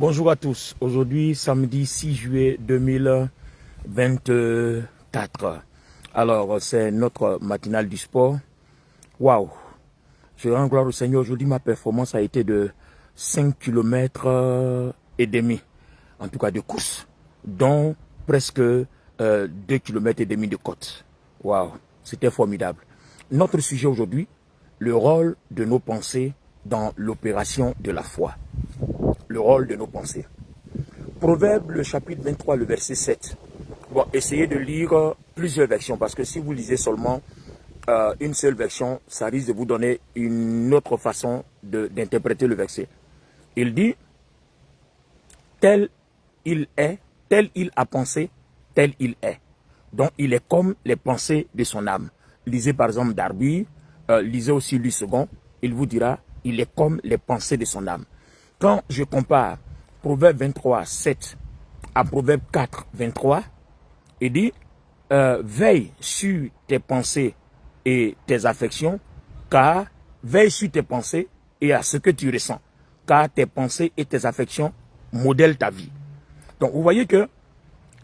Bonjour à tous. Aujourd'hui, samedi 6 juillet 2024. Alors, c'est notre matinale du sport. Waouh! Je rends gloire au Seigneur. Aujourd'hui, ma performance a été de 5 km et demi. En tout cas, de course. Dont presque 2 km et demi de côte. Waouh! C'était formidable. Notre sujet aujourd'hui, le rôle de nos pensées dans l'opération de la foi. Le rôle de nos pensées. Proverbe, le chapitre 23, le verset 7. Bon, essayez de lire plusieurs versions, parce que si vous lisez seulement une seule version, ça risque de vous donner une autre façon d'interpréter le verset. Il dit, tel il est, tel il a pensé, tel il est. Donc, il est comme les pensées de son âme. Lisez par exemple Darby, lisez aussi Louis II, il vous dira, il est comme les pensées de son âme. Quand je compare Proverbe 23, 7 à Proverbe 4, 23, il dit, veille sur tes pensées et tes affections, car veille sur tes pensées et à ce que tu ressens, car tes pensées et tes affections modèlent ta vie. Donc vous voyez que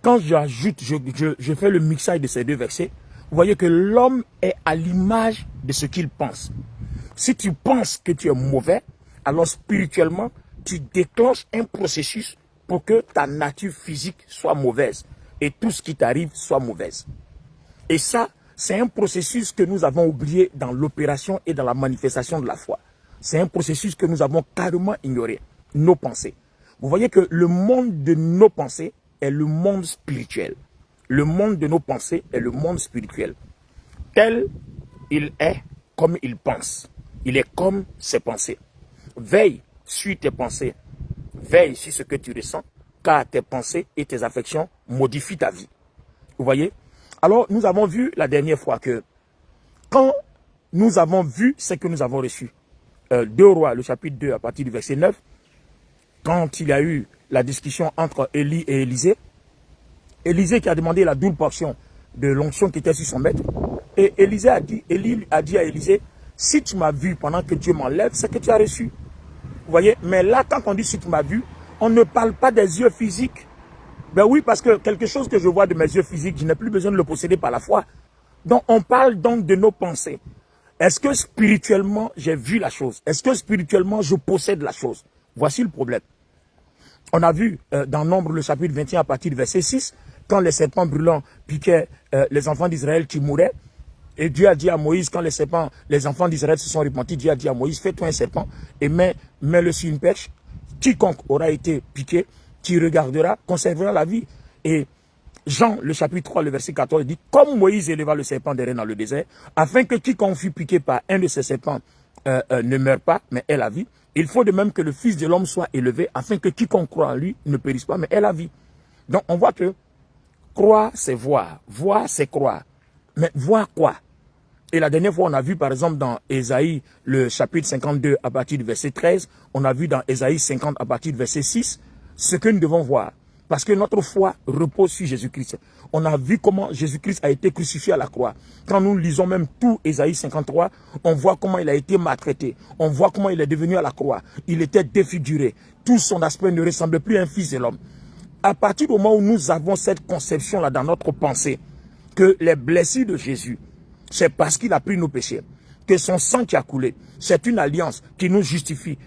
quand j'ajoute, je fais le mixage de ces deux versets, vous voyez que l'homme est à l'image de ce qu'il pense. Si tu penses que tu es mauvais, alors spirituellement, tu déclenches un processus pour que ta nature physique soit mauvaise et tout ce qui t'arrive soit mauvaise. Et ça, c'est un processus que nous avons oublié dans l'opération et dans la manifestation de la foi. C'est un processus que nous avons carrément ignoré, nos pensées. Vous voyez que le monde de nos pensées est le monde spirituel. Le monde de nos pensées est le monde spirituel. Tel il est comme il pense. Il est comme ses pensées. Veille sur tes pensées. Veille sur ce que tu ressens, car tes pensées et tes affections modifient ta vie. Vous voyez? Alors, nous avons vu la dernière fois que quand nous avons vu ce que nous avons reçu, 2 Rois, le chapitre 2, à partir du verset 9, quand il y a eu la discussion entre Élie et Élisée, Élisée qui a demandé la double portion de l'onction qui était sur son maître, et Élie a dit à Élisée, si tu m'as vu pendant que Dieu m'enlève, c'est que tu as reçu. Vous voyez, mais là, quand on dit si tu m'as vu, on ne parle pas des yeux physiques. Ben oui, parce que quelque chose que je vois de mes yeux physiques, je n'ai plus besoin de le posséder par la foi. Donc, on parle donc de nos pensées. Est-ce que spirituellement, j'ai vu la chose? Est-ce que spirituellement, je possède la chose? Voici le problème. On a vu dans Nombre, le chapitre 21, à partir du verset 6, quand les serpents brûlants piquaient les enfants d'Israël qui mouraient, et Dieu a dit à Moïse, quand les enfants d'Israël se sont repentis, Dieu a dit à Moïse, fais-toi un serpent et mets-le sur une perche. Quiconque aura été piqué, qui regardera, conservera la vie. Et Jean, le chapitre 3, le verset 14, dit, comme Moïse éleva le serpent des reins dans le désert, afin que quiconque fut piqué par un de ces serpents ne meure pas, mais ait la vie, il faut de même que le Fils de l'homme soit élevé, afin que quiconque croit en lui ne périsse pas, mais ait la vie. Donc on voit que croire, c'est voir. Voir, c'est croire. Mais voir quoi? Et la dernière fois, on a vu par exemple dans Ésaïe, le chapitre 52 à partir du verset 13, on a vu dans Ésaïe 50 à partir du verset 6, ce que nous devons voir. Parce que notre foi repose sur Jésus-Christ. On a vu comment Jésus-Christ a été crucifié à la croix. Quand nous lisons même tout Ésaïe 53, on voit comment il a été maltraité. On voit comment il est devenu à la croix. Il était défiguré. Tout son aspect ne ressemblait plus à un fils de l'homme. À partir du moment où nous avons cette conception-là dans notre pensée, que les blessures de Jésus, c'est parce qu'il a pris nos péchés, que son sang qui a coulé, c'est une alliance qui nous justifie,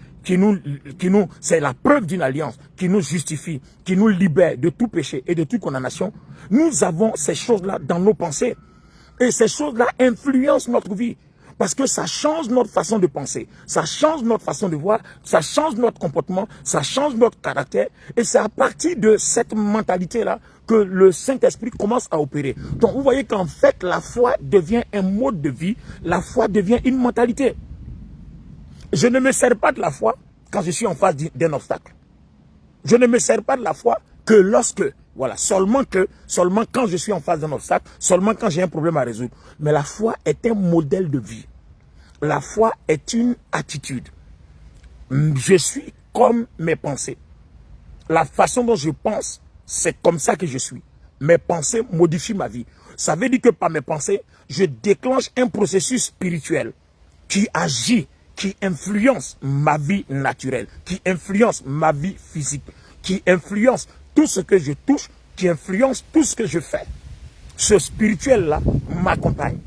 c'est la preuve d'une alliance qui nous justifie, qui nous libère de tout péché et de toute condamnation. Nous avons ces choses-là dans nos pensées. Et ces choses-là influencent notre vie. Parce que ça change notre façon de penser, ça change notre façon de voir, ça change notre comportement, ça change notre caractère. Et c'est à partir de cette mentalité-là que le Saint-Esprit commence à opérer. Donc vous voyez qu'en fait, la foi devient un mode de vie, la foi devient une mentalité. Je ne me sers pas de la foi quand je suis en face d'un obstacle. Je ne me sers pas de la foi que lorsque, voilà, seulement quand je suis en face d'un obstacle, seulement quand j'ai un problème à résoudre. Mais la foi est un modèle de vie. La foi est une attitude. Je suis comme mes pensées. La façon dont je pense, c'est comme ça que je suis. Mes pensées modifient ma vie. Ça veut dire que par mes pensées, je déclenche un processus spirituel qui agit, qui influence ma vie naturelle, qui influence ma vie physique. qui influence tout ce que je touche, qui influence tout ce que je fais. Ce spirituel-là m'accompagne.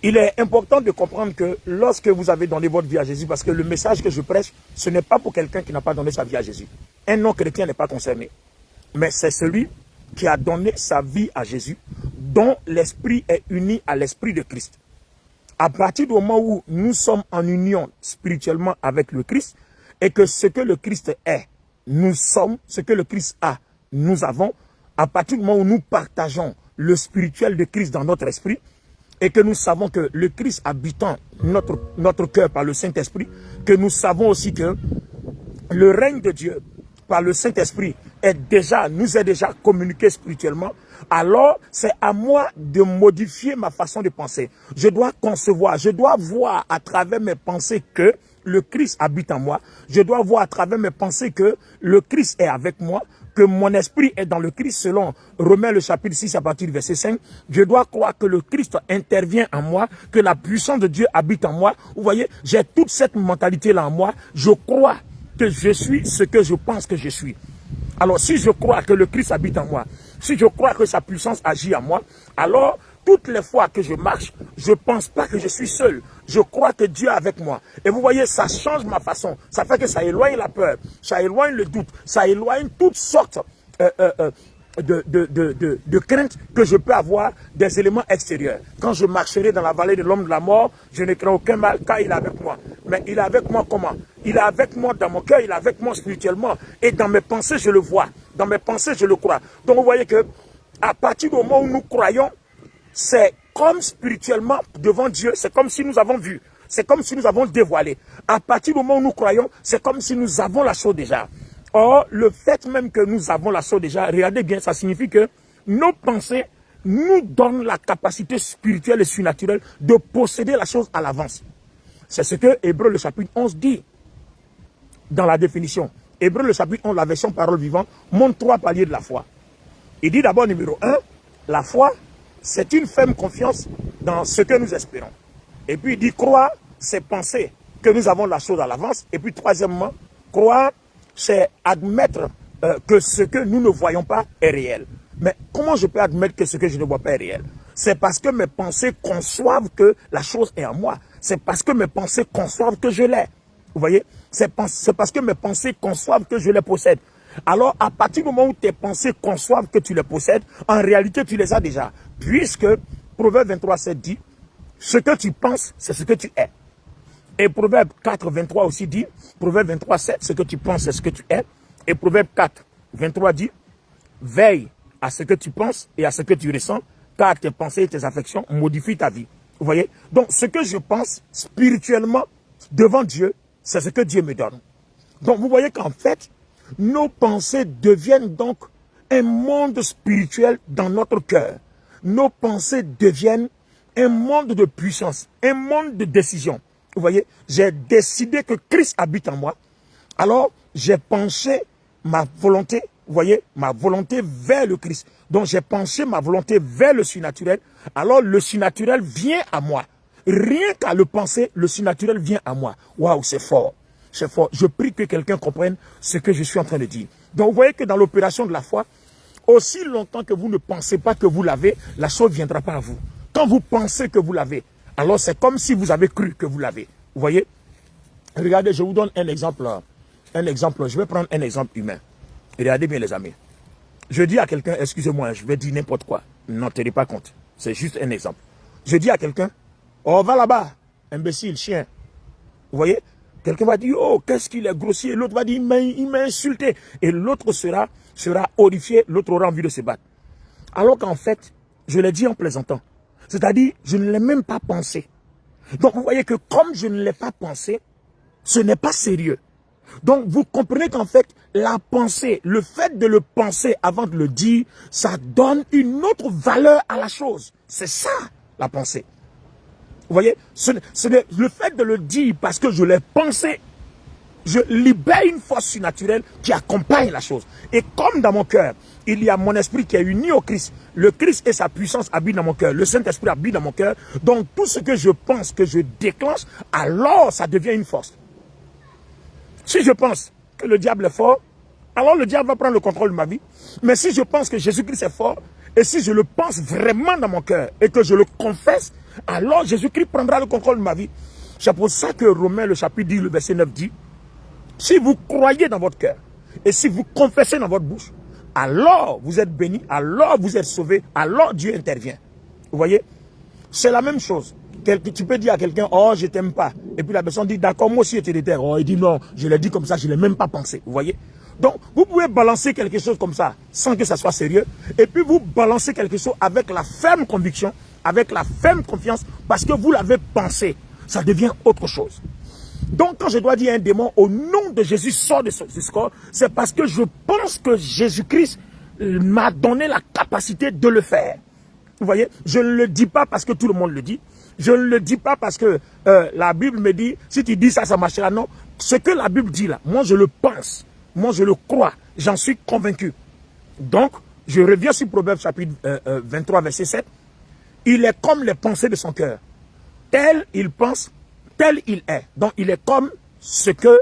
Il est important de comprendre que lorsque vous avez donné votre vie à Jésus, parce que le message que je prêche, ce n'est pas pour quelqu'un qui n'a pas donné sa vie à Jésus. Un non-chrétien n'est pas concerné. Mais c'est celui qui a donné sa vie à Jésus, dont l'esprit est uni à l'esprit de Christ. À partir du moment où nous sommes en union spirituellement avec le Christ, et que ce que le Christ est, nous sommes, ce que le Christ a, nous avons, à partir du moment où nous partageons le spirituel de Christ dans notre esprit, et que nous savons que le Christ habitant notre cœur par le Saint-Esprit, que nous savons aussi que le règne de Dieu par le Saint-Esprit nous est déjà communiqué spirituellement, alors c'est à moi de modifier ma façon de penser. Je dois concevoir, je dois voir à travers mes pensées que le Christ habite en moi. Je dois voir à travers mes pensées que le Christ est avec moi, que mon esprit est dans le Christ selon Romains le chapitre 6 à partir du verset 5. Je dois croire que le Christ intervient en moi, que la puissance de Dieu habite en moi. Vous voyez, j'ai toute cette mentalité-là en moi. Je crois que je suis ce que je pense que je suis. Alors, si je crois que le Christ habite en moi, si je crois que sa puissance agit en moi, alors, toutes les fois que je marche, je ne pense pas que je suis seul. Je crois que Dieu est avec moi. Et vous voyez, ça change ma façon. Ça fait que ça éloigne la peur, ça éloigne le doute, ça éloigne toutes sortes de craintes que je peux avoir des éléments extérieurs. Quand je marcherai dans la vallée de l'homme de la mort, je ne crains aucun mal car il est avec moi. Mais il est avec moi comment? Il est avec moi dans mon cœur, il est avec moi spirituellement. Et dans mes pensées, je le vois. Dans mes pensées, je le crois. Donc vous voyez que à partir du moment où nous croyons, c'est comme spirituellement devant Dieu, c'est comme si nous avons vu. C'est comme si nous avons dévoilé. À partir du moment où nous croyons, c'est comme si nous avons la chose déjà. Or, le fait même que nous avons la chose déjà, regardez bien, ça signifie que nos pensées nous donnent la capacité spirituelle et surnaturelle de posséder la chose à l'avance. C'est ce que Hébreux le chapitre 11 dit dans la définition. Hébreux le chapitre 11, la version parole vivante, montre 3 paliers de la foi. Il dit d'abord numéro 1, la foi, c'est une ferme confiance dans ce que nous espérons. Et puis il dit croire, c'est penser que nous avons la chose à l'avance. Et puis troisièmement, croire, c'est admettre que ce que nous ne voyons pas est réel. Mais comment je peux admettre que ce que je ne vois pas est réel? C'est parce que mes pensées conçoivent que la chose est en moi. C'est parce que mes pensées conçoivent que je l'ai. Vous voyez? C'est parce que mes pensées conçoivent que je les possède. Alors, à partir du moment où tes pensées conçoivent que tu les possèdes, en réalité, tu les as déjà. Puisque Proverbe 23,7 dit, ce que tu penses, c'est ce que tu es. Et Proverbe 4,23 aussi dit, Proverbe 23,7, ce que tu penses, c'est ce que tu es. Et Proverbe 4,23 dit, veille à ce que tu penses et à ce que tu ressens, car tes pensées et tes affections modifient ta vie. Vous voyez? Donc, ce que je pense spirituellement devant Dieu, c'est ce que Dieu me donne. Donc, vous voyez qu'en fait, nos pensées deviennent donc un monde spirituel dans notre cœur. Nos pensées deviennent un monde de puissance, un monde de décision. Vous voyez, j'ai décidé que Christ habite en moi. Alors, j'ai penché ma volonté, vous voyez, ma volonté vers le Christ. Donc, j'ai penché ma volonté vers le surnaturel. Alors, le surnaturel vient à moi. Rien qu'à le penser, le surnaturel vient à moi. Waouh, c'est fort. C'est fort. Je prie que quelqu'un comprenne ce que je suis en train de dire. Donc, vous voyez que dans l'opération de la foi, aussi longtemps que vous ne pensez pas que vous l'avez, la chose ne viendra pas à vous. Quand vous pensez que vous l'avez, alors c'est comme si vous avez cru que vous l'avez. Vous voyez? Regardez, je vous donne un exemple. Je vais prendre un exemple humain. Regardez bien les amis. Je dis à quelqu'un, excusez-moi, je vais dire n'importe quoi. N'en tenez pas compte. C'est juste un exemple. Je dis à quelqu'un, oh va là-bas, imbécile, chien. Vous voyez? Quelqu'un va dire, oh, qu'est-ce qu'il est grossier. L'autre va dire, il m'a insulté. Et l'autre sera horrifié, l'autre aura envie de se battre. Alors qu'en fait, je l'ai dit en plaisantant. C'est-à-dire, je ne l'ai même pas pensé. Donc, vous voyez que comme je ne l'ai pas pensé, ce n'est pas sérieux. Donc, vous comprenez qu'en fait, la pensée, le fait de le penser avant de le dire, ça donne une autre valeur à la chose. C'est ça, la pensée. Vous voyez, le fait de le dire parce que je l'ai pensé, je libère une force surnaturelle qui accompagne la chose. Et comme dans mon cœur, il y a mon esprit qui est uni au Christ, le Christ et sa puissance habitent dans mon cœur, le Saint-Esprit habite dans mon cœur, donc tout ce que je pense, que je déclenche, alors ça devient une force. Si je pense que le diable est fort, alors le diable va prendre le contrôle de ma vie. Mais si je pense que Jésus-Christ est fort, et si je le pense vraiment dans mon cœur, et que je le confesse, alors Jésus-Christ prendra le contrôle de ma vie. C'est pour ça que Romains, le chapitre 10, le verset 9 dit, si vous croyez dans votre cœur, et si vous confessez dans votre bouche, alors vous êtes bénis, alors vous êtes sauvés, alors Dieu intervient. Vous voyez? C'est la même chose. Tu peux dire à quelqu'un, oh, je t'aime pas. Et puis la personne dit, d'accord, moi aussi je te déteste. Oh, il dit, non, je l'ai dit comme ça, je ne l'ai même pas pensé. Vous voyez? Donc, vous pouvez balancer quelque chose comme ça, sans que ça soit sérieux. Et puis vous balancez quelque chose avec la ferme conviction, avec la ferme confiance, parce que vous l'avez pensé. Ça devient autre chose. Donc, quand je dois dire à un démon, au nom de Jésus, sors de ce corps, c'est parce que je pense que Jésus-Christ m'a donné la capacité de le faire. Vous voyez, je ne le dis pas parce que tout le monde le dit. Je ne le dis pas parce que la Bible me dit, si tu dis ça, ça marchera. Non, ce que la Bible dit là, moi je le pense, moi je le crois, j'en suis convaincu. Donc, je reviens sur Proverbe chapitre 23, verset 7. Il est comme les pensées de son cœur. Tel il pense, tel il est. Donc, il est comme ce que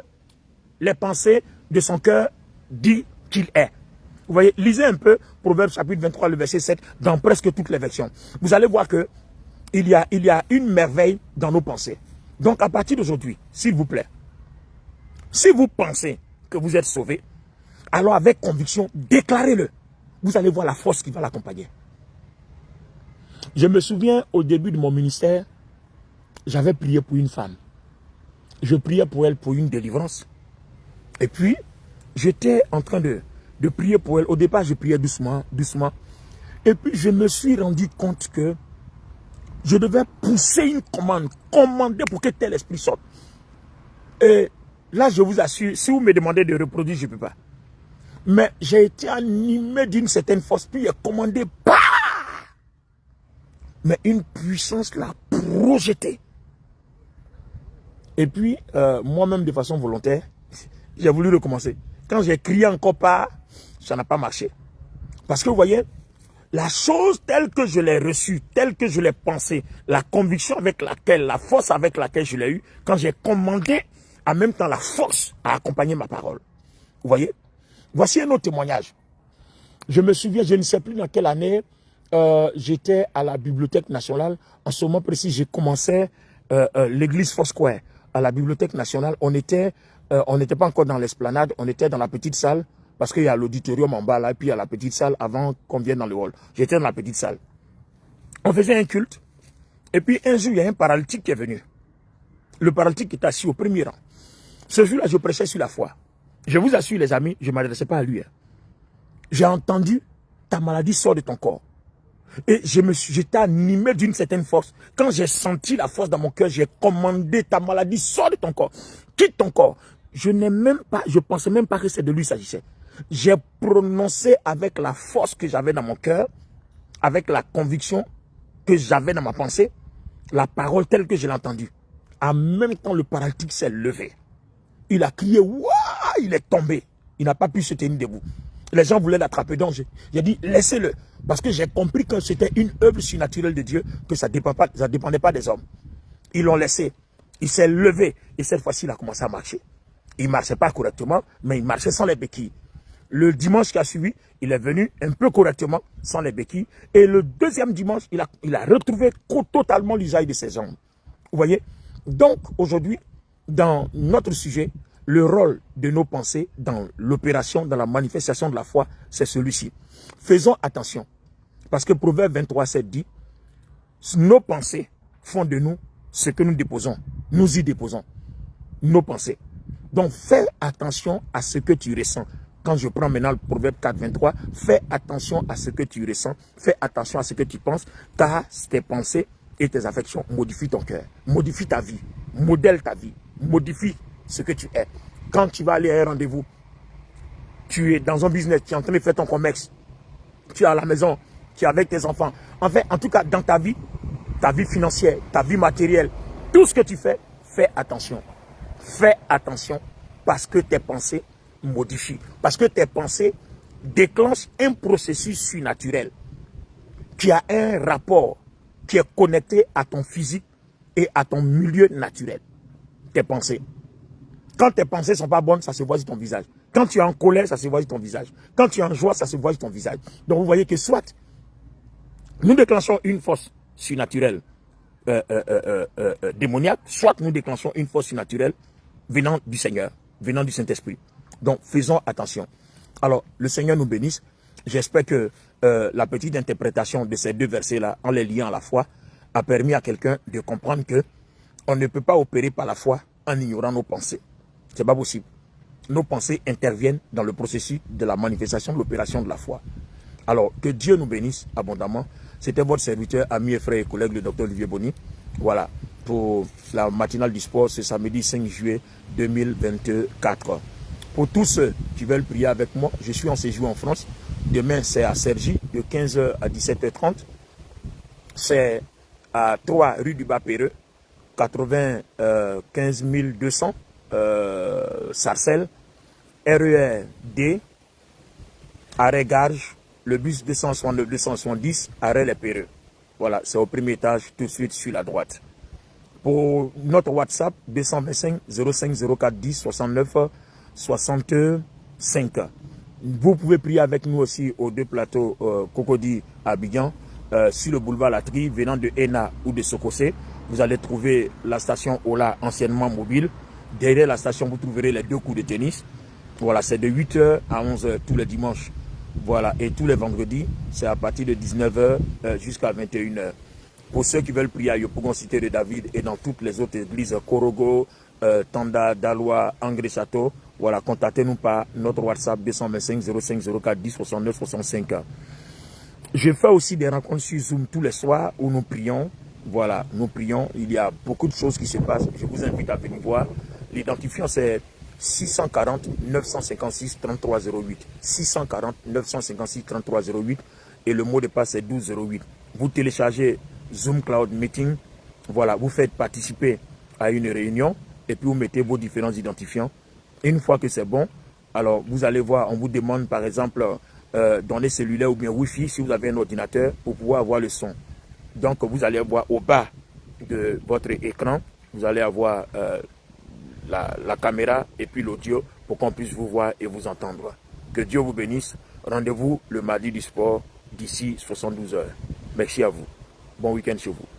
les pensées de son cœur disent qu'il est. Vous voyez, lisez un peu Proverbe chapitre 23, le verset 7, dans presque toutes les versions. Vous allez voir que il y a une merveille dans nos pensées. Donc, à partir d'aujourd'hui, s'il vous plaît, si vous pensez que vous êtes sauvé, alors avec conviction, déclarez-le. Vous allez voir la force qui va l'accompagner. Je me souviens, au début de mon ministère, j'avais prié pour une femme. Je priais pour elle pour une délivrance. Et puis, j'étais en train de prier pour elle. Au départ, je priais doucement, doucement. Et puis, je me suis rendu compte que je devais pousser une commande, commander pour que tel esprit sorte. Et là, je vous assure, si vous me demandez de reproduire, je ne peux pas. Mais j'ai été animé d'une certaine force, puis il a commandé, bah! Mais une puissance l'a projeté. Et puis, moi-même, de façon volontaire, j'ai voulu recommencer. Quand j'ai crié encore pas, ça n'a pas marché. Parce que vous voyez, la chose telle que je l'ai reçue, telle que je l'ai pensée, la conviction avec laquelle, la force avec laquelle je l'ai eue, quand j'ai commandé, en même temps la force à accompagner ma parole. Vous voyez? Voici un autre témoignage. Je me souviens, je ne sais plus dans quelle année, j'étais à la Bibliothèque nationale. En ce moment précis, j'ai commencé l'église Foursquare. À la Bibliothèque nationale, on n'était pas encore dans l'esplanade, on était dans la petite salle, parce qu'il y a l'auditorium en bas là, et puis il y a la petite salle avant qu'on vienne dans le hall. J'étais dans la petite salle. On faisait un culte, et puis un jour, il y a un paralytique qui est venu. Le paralytique est assis au premier rang. Ce jour-là, je prêchais sur la foi. Je vous assure, les amis, je ne m'adressais pas à lui. J'ai entendu, ta maladie sort de ton corps. Et j'étais animé d'une certaine force. Quand j'ai senti la force dans mon cœur, j'ai commandé, ta maladie sort de ton corps. Quitte ton corps. Je pensais même pas que c'est de lui s'agissait. J'ai prononcé avec la force que j'avais dans mon cœur, avec la conviction que j'avais dans ma pensée, la parole telle que je l'ai entendue. En même temps, le paralytique s'est levé. Il a crié, waouh, il est tombé. Il n'a pas pu se tenir debout. Les gens voulaient l'attraper, donc j'ai dit, laissez-le. Parce que j'ai compris que c'était une œuvre surnaturelle de Dieu, que ça ne dépendait pas des hommes. Ils l'ont laissé. Il s'est levé. Et cette fois-ci, il a commencé à marcher. Il ne marchait pas correctement, mais il marchait sans les béquilles. Le dimanche qui a suivi, il est venu un peu correctement, sans les béquilles. Et le deuxième dimanche, il a retrouvé totalement l'usage de ses jambes. Vous voyez? Donc, aujourd'hui, dans notre sujet, le rôle de nos pensées dans l'opération, dans la manifestation de la foi, c'est celui-ci. Faisons attention. Parce que Proverbe 23, 7 dit, nos pensées font de nous ce que nous déposons. Nous y déposons nos pensées. Donc, fais attention à ce que tu ressens. Quand je prends maintenant le Proverbe 4, 23, fais attention à ce que tu ressens. Fais attention à ce que tu penses, car tes pensées et tes affections modifient ton cœur, modifient ta vie, modèlent ta vie, modifient ce que tu es. Quand tu vas aller à un rendez-vous, tu es dans un business, tu es en train de faire ton commerce, tu es à la maison, tu es avec tes enfants. Enfin, en tout cas, dans ta vie financière, ta vie matérielle, tout ce que tu fais, fais attention. Fais attention parce que tes pensées modifient. Parce que tes pensées déclenchent un processus surnaturel qui a un rapport, qui est connecté à ton physique et à ton milieu naturel. Tes pensées. Quand tes pensées ne sont pas bonnes, ça se voit sur ton visage. Quand tu es en colère, ça se voit sur ton visage. Quand tu es en joie, ça se voit sur ton visage. Donc vous voyez que soit nous déclenchons une force surnaturelle démoniaque, soit nous déclenchons une force surnaturelle venant du Seigneur, venant du Saint-Esprit. Donc faisons attention. Alors le Seigneur nous bénisse. J'espère que la petite interprétation de ces deux versets-là, en les liant à la foi, a permis à quelqu'un de comprendre que on ne peut pas opérer par la foi en ignorant nos pensées. C'est pas possible. Nos pensées interviennent dans le processus de la manifestation de l'opération de la foi. Alors, que Dieu nous bénisse abondamment. C'était votre serviteur, ami et frère et collègue, le Dr Olivier Boni. Voilà, pour la matinale du sport ce samedi 5 juillet 2024. Pour tous ceux qui veulent prier avec moi, je suis en séjour en France. Demain, c'est à Cergy, de 15h à 17h30. C'est à 3 rue du Bas-Péreux, 95 200, Sarcelles, RER D, arrêt Garges, le bus 269-270, arrêt Les Péreux. Voilà, c'est au premier étage, tout de suite sur la droite. Pour notre WhatsApp, 225 05 04 10 69 65. Vous pouvez prier avec nous aussi aux deux plateaux Cocody à Abidjan, sur le boulevard Latry, venant de Ena ou de Sokosé. Vous allez trouver la station Ola, anciennement mobile. Derrière la station, vous trouverez les deux coups de tennis. Voilà, c'est de 8h à 11h tous les dimanches. Voilà, et tous les vendredis, c'est à partir de 19h jusqu'à 21h. Pour ceux qui veulent prier à Yopougon, Cité de David et dans toutes les autres églises, Korogo, Tanda, Daloa, Angré Château, voilà, contactez-nous par notre WhatsApp 225 05 04 10 69 65. Je fais aussi des rencontres sur Zoom tous les soirs où nous prions. Voilà, nous prions. Il y a beaucoup de choses qui se passent. Je vous invite à venir voir. L'identifiant, c'est 640 956 3308. 640 956 3308. Et le mot de passe, c'est 1208. Vous téléchargez Zoom Cloud Meeting. Voilà, vous faites participer à une réunion. Et puis vous mettez vos différents identifiants. Une fois que c'est bon, alors vous allez voir, on vous demande par exemple dans les cellulaires ou bien Wi-Fi, si vous avez un ordinateur, pour pouvoir avoir le son. Donc vous allez voir au bas de votre écran, vous allez avoir la caméra et puis l'audio pour qu'on puisse vous voir et vous entendre. Que Dieu vous bénisse. Rendez-vous le mardi du sport d'ici 72 heures. Merci à vous. Bon week-end chez vous.